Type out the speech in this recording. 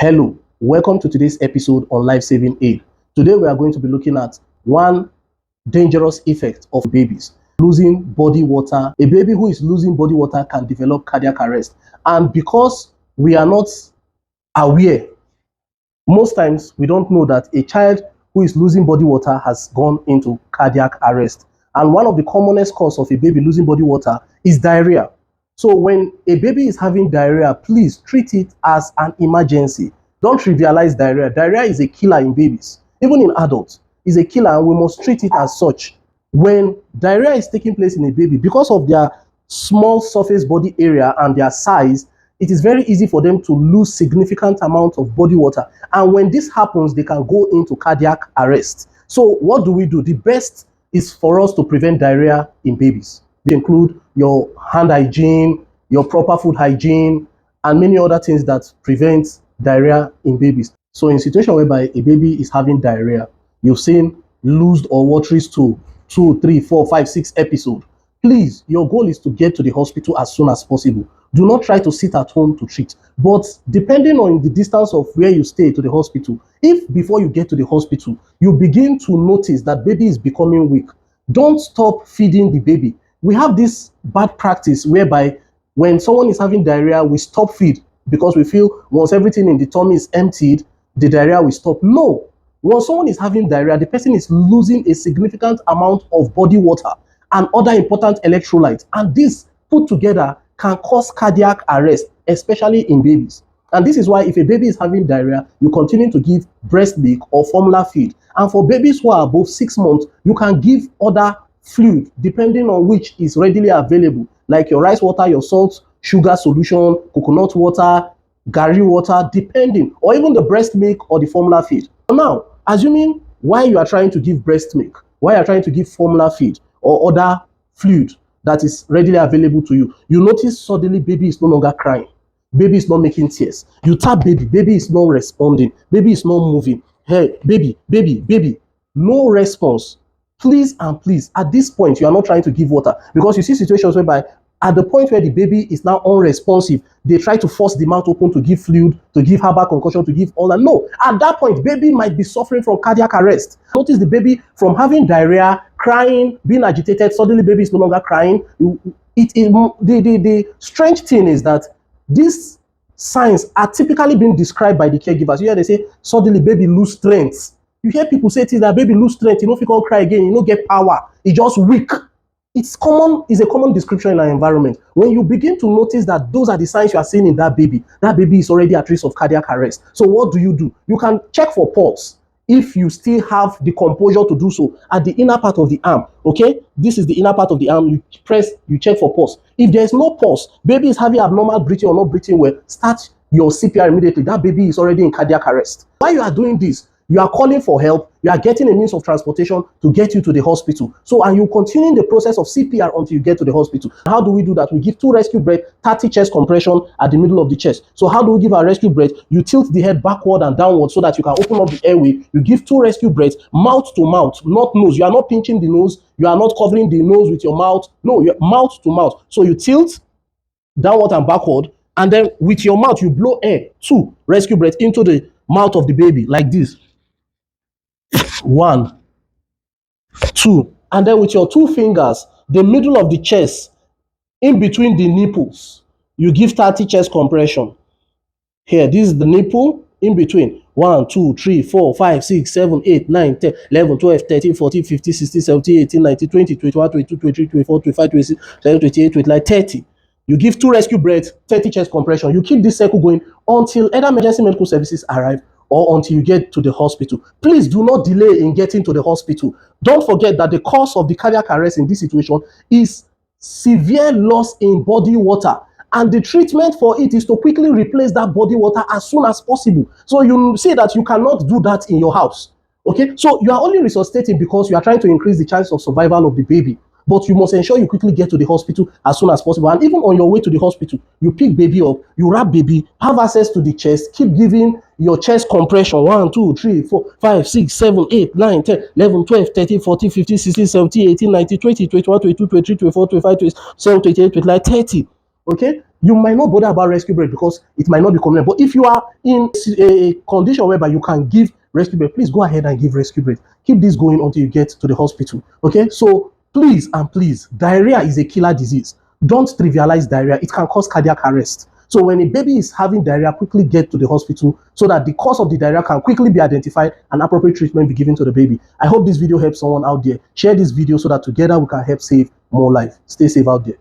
Hello, welcome to today's episode on life-saving aid. Today we are going to be looking at one dangerous effect of babies losing body water. A baby who is losing body water can develop cardiac arrest, and because we are not aware, most times we don't know that a child who is losing body water has gone into cardiac arrest. And one of the commonest causes of a baby losing body water is diarrhea. So when a baby is having diarrhea, please treat it as an emergency. Don't trivialize diarrhea. Diarrhea is a killer in babies, even in adults. It's a killer, and we must treat it as such. When diarrhea is taking place in a baby, because of their small surface body area and their size, it is very easy for them to lose significant amount of body water. And when this happens, they can go into cardiac arrest. So what do we do? The best is for us to prevent diarrhea in babies. They include your hand hygiene, your proper food hygiene, and many other things that prevent diarrhea in babies. So in a situation whereby a baby is having diarrhea, you've seen loosed or watery stool, 2, 3, 4, 5, 6 episodes. Please, your goal is to get to the hospital as soon as possible. Do not try to sit at home to treat. But depending on the distance of where you stay to the hospital, if before you get to the hospital, you begin to notice that baby is becoming weak, don't stop feeding the baby. We have this bad practice whereby when someone is having diarrhea, we stop feed because we feel once everything in the tummy is emptied, the diarrhea will stop. No. When someone is having diarrhea, the person is losing a significant amount of body water and other important electrolytes. And this put together can cause cardiac arrest, especially in babies. And this is why if a baby is having diarrhea, you continue to give breast milk or formula feed. And for babies who are above 6 months, you can give other fluid depending on which is readily available, like your rice water, your salt, sugar solution, coconut water, gari water, depending, or even the breast milk or the formula feed. Now, assuming while you are trying to give breast milk, while you are trying to give formula feed or other fluid that is readily available to you, you notice suddenly baby is no longer crying, baby is not making tears. You tap baby, baby is not responding, baby is not moving. Hey, baby, no response. Please and please, at this point, you are not trying to give water, because you see situations whereby at the point where the baby is now unresponsive, they try to force the mouth open to give fluid, to give herbal concoction, to give all that. No, at that point, baby might be suffering from cardiac arrest. Notice the baby from having diarrhea, crying, being agitated, suddenly baby is no longer crying. The strange thing is that these signs are typically being described by the caregivers. You hear they say, suddenly baby lose strength. You hear people say things that baby lose strength, you know, if you can't cry again, you don't get power, it's just weak. It's a common description in our environment. When you begin to notice that those are the signs you are seeing in that baby is already at risk of cardiac arrest. So what do? You can check for pulse if you still have the composure to do so at the inner part of the arm. Okay, this is the inner part of the arm. You press, you check for pulse. If there is no pulse, baby is having abnormal breathing or not breathing well, start your CPR immediately. That baby is already in cardiac arrest. While you are doing this, you are calling for help, you are getting a means of transportation to get you to the hospital. So, and you continue the process of CPR until you get to the hospital. How do we do that? We give 2 rescue breaths, 30 chest compression at the middle of the chest. So how do we give our rescue breath? You tilt the head backward and downward so that you can open up the airway. You give 2 rescue breaths, mouth to mouth, not nose. You are not pinching the nose. You are not covering the nose with your mouth. No, you're mouth to mouth. So you tilt downward and backward, and then with your mouth, you blow air, 2 rescue breaths into the mouth of the baby like this. 1, 2, and then with your 2 fingers, the middle of the chest, in between the nipples, you give 30 chest compression. Here, this is the nipple in between. 1, 2, 3, 4, 5, 6, 7, 8, 9, 10, 11, 12, 13, 14, 15, 16, 17, 18, 19, 20, 21, 22, 23, 24, 25, 26, 27, 28, 29, 30. You give 2 rescue breaths, 30 chest compression. You keep this cycle going until either emergency medical services arrive or until you get to the hospital. Please do not delay in getting to the hospital. Don't forget that the cause of the cardiac arrest in this situation is severe loss in body water. And the treatment for it is to quickly replace that body water as soon as possible. So you say that you cannot do that in your house. Okay, so you are only resuscitating because you are trying to increase the chance of survival of the baby. But you must ensure you quickly get to the hospital as soon as possible. And even on your way to the hospital, you pick baby up, you wrap baby, have access to the chest, keep giving your chest compression. 1, 2, 3, 4, 5, 6, 7, 8, 9, 10, 11, 12, 13, 14, 15, 16, 17, 18, 19, 20, 21, 22, 23, 24, 25, 27, 28, 29, 30. Okay? you might not bother about rescue breast because it might not be convenient. But if you are in a condition whereby you can give rescue breast, please go ahead and give rescue breast. Keep this going until you get to the hospital. Okay, so please and please, diarrhea is a killer disease. Don't trivialize diarrhea. It can cause cardiac arrest. So when a baby is having diarrhea, quickly get to the hospital so that the cause of the diarrhea can quickly be identified and appropriate treatment be given to the baby. I hope this video helps someone out there. Share this video so that together we can help save more lives. Stay safe out there.